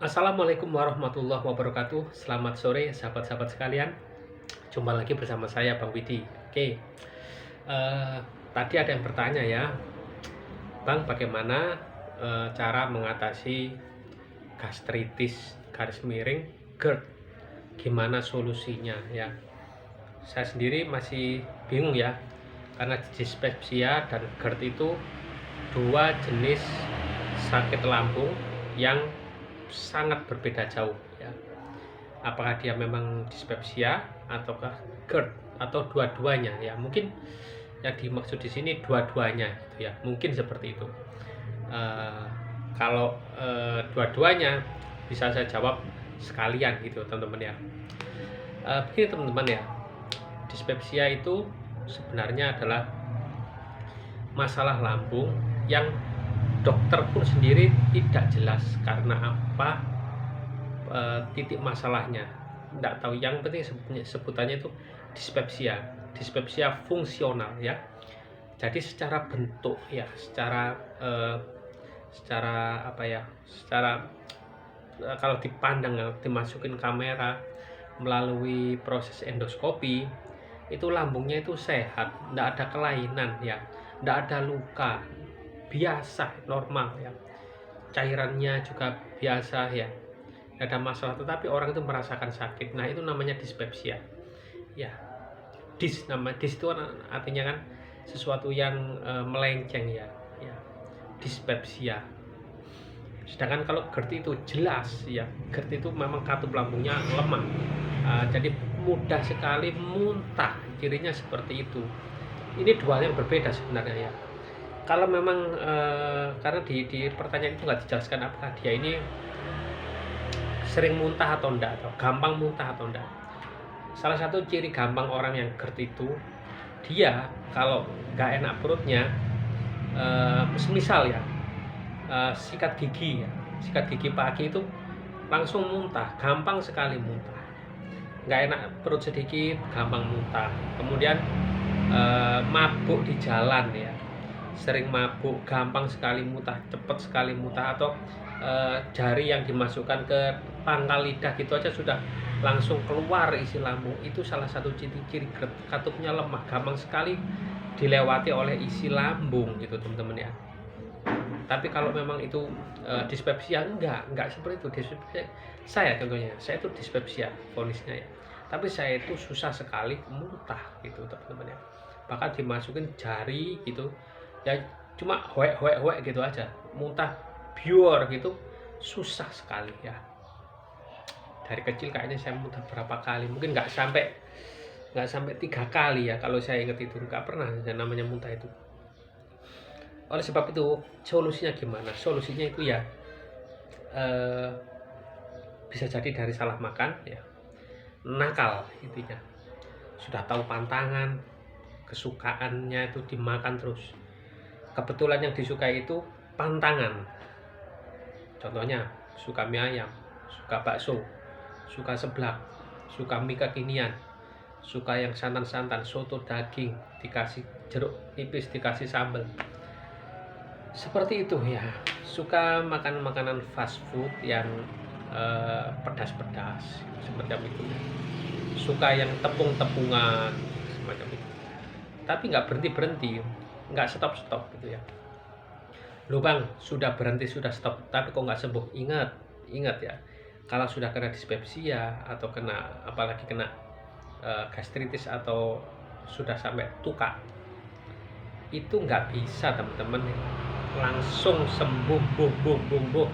Assalamualaikum warahmatullahi wabarakatuh. Selamat sore sahabat-sahabat sekalian. Jumpa lagi bersama saya Bang Widi. Oke, eh, tadi ada yang bertanya ya, Bang, bagaimana cara mengatasi gastritis garis miring GERD? Gimana solusinya ya? Saya sendiri masih bingung ya, karena dispepsia dan GERD itu dua jenis sakit lambung yang sangat berbeda jauh ya. Apakah dia memang dispepsia ataukah GERD atau dua-duanya ya? Mungkin yang dimaksud di sini dua-duanya gitu ya. Mungkin seperti itu. Uh, kalau dua-duanya bisa saya jawab sekalian gitu teman-teman ya. Begini teman-teman ya, dispepsia itu sebenarnya adalah masalah lambung yang dokter pun sendiri tidak jelas karena apa titik masalahnya, tidak tahu. Yang penting sebutannya itu dispepsia fungsional ya. Jadi secara bentuk ya, secara apa ya, kalau dipandang, dimasukin kamera melalui proses endoskopi, itu lambungnya itu sehat, tidak ada kelainan ya, tidak ada luka, biasa normal ya, cairannya juga biasa ya, tidak ada masalah. Tetapi orang itu merasakan sakit, nah itu namanya dispepsia ya. Nama dis itu artinya kan sesuatu yang melenceng ya, dispepsia. Sedangkan kalau GERD itu jelas ya, GERD itu memang katup lambungnya lemah, jadi mudah sekali muntah, cirinya seperti itu. Ini dua hal yang berbeda sebenarnya ya. Kalau memang karena di pertanyaan itu nggak dijelaskan apakah dia ini sering muntah atau enggak, atau gampang muntah atau enggak. Salah satu ciri gampang orang yang GERD itu, dia kalau nggak enak perutnya, misal ya, sikat gigi ya, sikat gigi pagi itu langsung muntah, gampang sekali muntah. Nggak enak perut sedikit gampang muntah. Kemudian mabuk di jalan ya, sering mabuk gampang sekali muntah, cepat sekali muntah. Atau jari yang dimasukkan ke pangkal lidah gitu aja sudah langsung keluar isi lambung. Itu salah satu ciri-ciri GERD, katupnya lemah, gampang sekali dilewati oleh isi lambung gitu teman-teman ya. Tapi kalau memang itu dispepsia, enggak seperti itu. Dispepsia, saya contohnya, saya itu dispepsia vonisnya ya, tapi saya itu susah sekali muntah gitu teman-teman ya. Bahkan dimasukin jari gitu ya, cuma hoek gitu aja, muntah bior gitu susah sekali ya. Dari kecil kayaknya saya muntah berapa kali, mungkin nggak sampai 3 kali ya, kalau saya ingat itu nggak pernah yang namanya muntah itu. Oleh sebab itu solusinya gimana? Solusinya itu ya bisa jadi dari salah makan ya, nakal intinya. Sudah tahu pantangan, kesukaannya itu dimakan terus. Kebetulan yang disukai itu pantangan. Contohnya suka mie ayam, suka bakso, suka seblak, suka mie kekinian, suka yang santan-santan, soto daging, dikasih jeruk nipis, dikasih sambal. Seperti itu ya. Suka makan makanan fast food yang pedas-pedas semacam itu. Suka yang tepung-tepungan semacam itu. Tapi nggak berhenti-berhenti, nggak stop-stop gitu ya. Loh Bang, sudah berhenti, sudah stop, tapi kok nggak sembuh? Ingat ya, kalau sudah kena dispepsia atau kena, apalagi kena gastritis atau sudah sampai tuka, itu nggak bisa teman-teman langsung sembuh buh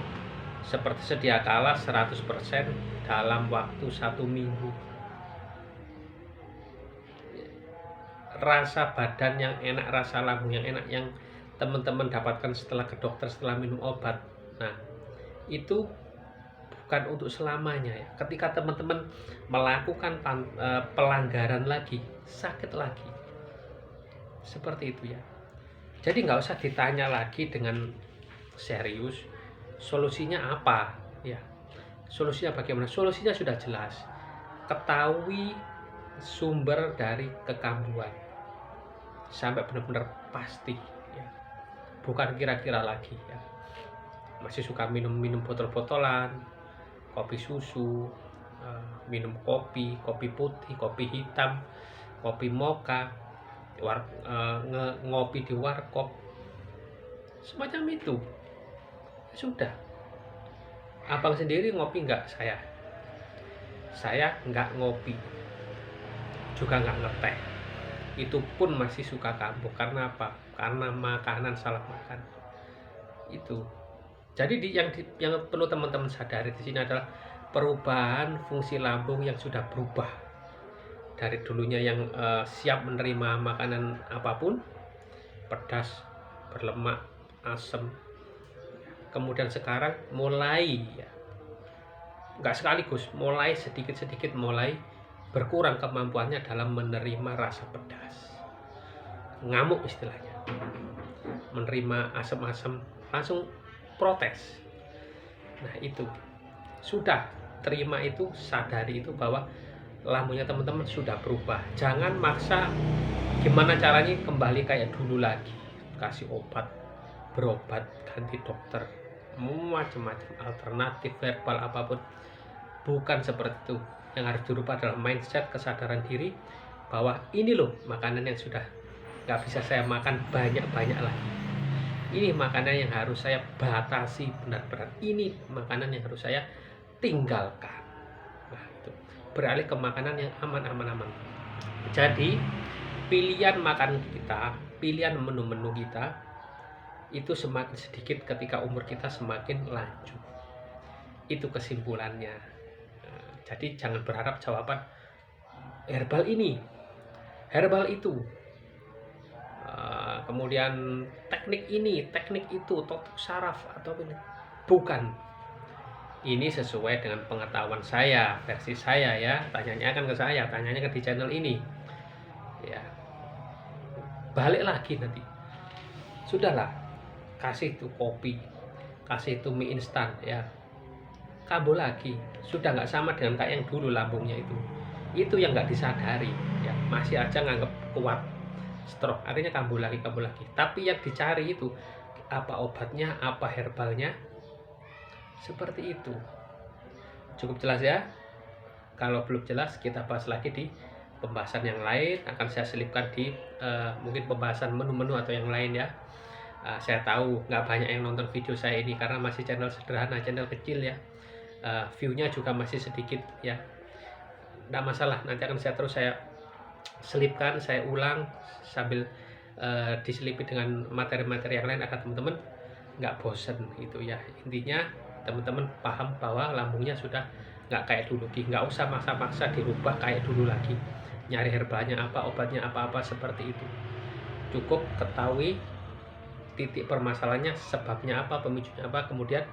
seperti sedia kala 100% dalam waktu 1 minggu. Rasa badan yang enak, rasa lambung yang enak yang teman-teman dapatkan setelah ke dokter, setelah minum obat, nah itu bukan untuk selamanya ya. Ketika teman-teman melakukan pelanggaran lagi, sakit lagi, seperti itu ya. Jadi nggak usah ditanya lagi dengan serius, solusinya apa ya. Solusinya bagaimana? Solusinya sudah jelas. Ketahui sumber dari kekambuhan sampai benar-benar pasti ya. Bukan kira-kira lagi ya. Masih suka minum botol-botolan, kopi susu, minum kopi putih, kopi hitam, kopi mocha, ngopi di warkop, semacam itu. Sudah. Abang sendiri ngopi nggak? Saya nggak ngopi, juga nggak ngeteh. Itu pun masih suka kambuh. Karena apa? Karena makanan, salah makan. Itu. Jadi yang perlu teman-teman sadari di sini adalah perubahan fungsi lambung yang sudah berubah dari dulunya yang siap menerima makanan apapun, pedas, berlemak, asam. Kemudian sekarang mulai ya, nggak sekaligus, mulai sedikit-sedikit mulai berkurang kemampuannya dalam menerima rasa pedas. Ngamuk istilahnya. Menerima asam-asam langsung protes. Nah itu sudah, terima itu, sadari itu bahwa lambungnya teman-teman sudah berubah. Jangan maksa gimana caranya kembali kayak dulu lagi, kasih obat, berobat, ganti dokter, macam-macam alternatif verbal apapun. Bukan seperti itu. Yang harus dirubah adalah mindset, kesadaran diri bahwa ini loh makanan yang sudah nggak bisa saya makan banyak-banyak lagi. Ini makanan yang harus saya batasi benar-benar. Ini makanan yang harus saya tinggalkan. Nah, itu beralih ke makanan yang aman. Jadi pilihan makan kita, pilihan menu-menu kita itu semakin sedikit ketika umur kita semakin lanjut. Itu kesimpulannya. Jadi jangan berharap jawaban herbal ini, herbal itu, kemudian teknik ini, teknik itu, totok saraf atau ini. Bukan. Ini sesuai dengan pengetahuan saya, versi saya ya. Tanyanya kan ke saya, tanyanya kan di channel ini. Ya. Balik lagi nanti. Sudahlah, kasih itu kopi, kasih itu mie instan ya. Kambuh lagi, sudah nggak sama dengan kayak yang dulu lambungnya itu yang nggak disadari ya, masih aja nganggep kuat, stroke, akhirnya kambuh lagi. Tapi yang dicari itu apa obatnya, apa herbalnya, seperti itu. Cukup jelas ya? Kalau belum jelas kita bahas lagi di pembahasan yang lain, akan saya selipkan di mungkin pembahasan menu-menu atau yang lain ya. Saya tahu nggak banyak yang nonton video saya ini karena masih channel sederhana, channel kecil ya. View-nya juga masih sedikit ya. Nggak masalah, nanti akan saya selipkan, saya ulang sambil diselipi dengan materi-materi yang lain agar teman-teman nggak bosen gitu ya. Intinya teman-teman paham bahwa lambungnya sudah nggak kayak dulu lagi, nggak usah maksa-maksa dirubah kayak dulu lagi, nyari herbalnya apa, obatnya apa-apa seperti itu. Cukup ketahui titik permasalahannya, sebabnya apa, pemicunya apa, kemudian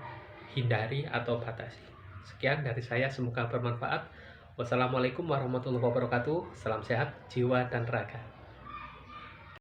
hindari atau batasi. Sekian dari saya, semoga bermanfaat. Wassalamualaikum warahmatullahi wabarakatuh. Salam sehat jiwa dan raga.